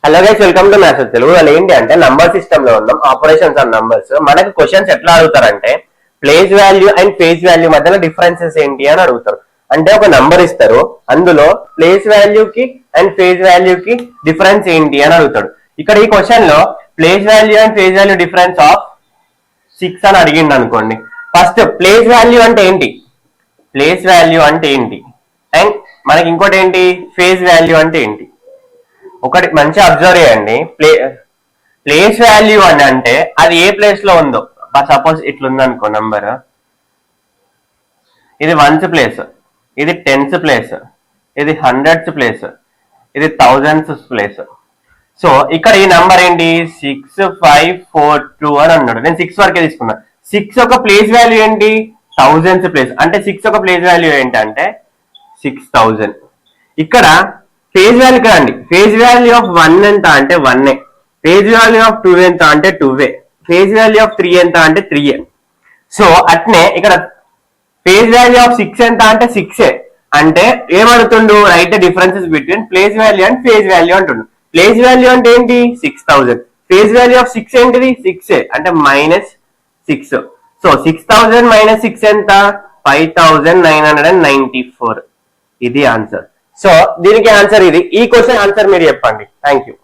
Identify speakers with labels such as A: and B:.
A: Hello guys, welcome to maths Telugu. వాళ్ళు ఏంటి అంటే నంబర్ సిస్టమ్ లో ఉన్నాం, ఆపరేషన్స్ అండ్ నంబర్స్. మనకి క్వశ్చన్స్ ఎట్లా అడుగుతారంటే place value and face value మధ్యలో డిఫరెన్సెస్ ఏంటి అని అడుగుతారు. అంటే ఒక నంబర్ ఇస్తారు, అందులో ప్లేస్ వాల్యూకి అండ్ ఫేజ్ వాల్యూకి డిఫరెన్స్ ఏంటి అని అడుగుతాడు. ఇక్కడ ఈ క్వశ్చన్ లో place value and face value difference of 6 అని అడిగిండు అనుకోండి. ఫస్ట్ ప్లేస్ వాల్యూ అంటే ఏంటి, ప్లేస్ వాల్యూ అంటే ఏంటి, అండ్ మనకి ఇంకోటి ఏంటి ఫేజ్ వాల్యూ అంటే ఏంటి. ఒకటి మంచిగా అబ్జర్వ్ చేయండి. ప్లేస్ వాల్యూ అని అంటే అది ఏ ప్లేస్ లో ఉందో. సపోజ్ ఇట్లుంది అనుకో నంబర్, ఇది 1th ప్లేస్, ఇది 10th ప్లేస్, ఇది 100th ప్లేస్, ఇది 1000th ప్లేస్. సో ఇక్కడ ఈ నంబర్ ఏంటి 6542 అని అన్నాడు. నేను 6 వరకే తీసుకున్నా. 6 ఒక ప్లేస్ వాల్యూ ఏంటి 1000th ప్లేస్, అంటే 6 ఒక ప్లేస్ వాల్యూ ఏంటంటే 6000. ఇక్కడ ఫేజ్ వాల్యూ కదండి, ఫేజ్ వాల్యూ ఆఫ్ 1 ఎంత అంటే 1, ఫేజ్ వాల్యూ ఆఫ్ 2 ఎంత అంటే 2, ఫేజ్ వాల్యూ ఆఫ్ 3 ఎంత అంటే 3. సో అట్నే ఇక్కడ ఫేజ్ వాల్యూ ఆఫ్ 6 ఎంత అంటే 6. అంటే ఏమడుతుండు, right differences between place value and face value అంటుండు. ప్లేస్ వాల్యూ అంటే ఏంటి 6000, ఫేజ్ వాల్యూ ఆఫ్ 6 ఏంటిది 6 అంటే -6. సో 6000 - 6 ఎంత 5994. ఇది ఆన్సర్. సో దీనికి ఆన్సర్ ఇది. ఈ క్వశ్చన్ ఆన్సర్ మీరు చెప్పండి. Thank you.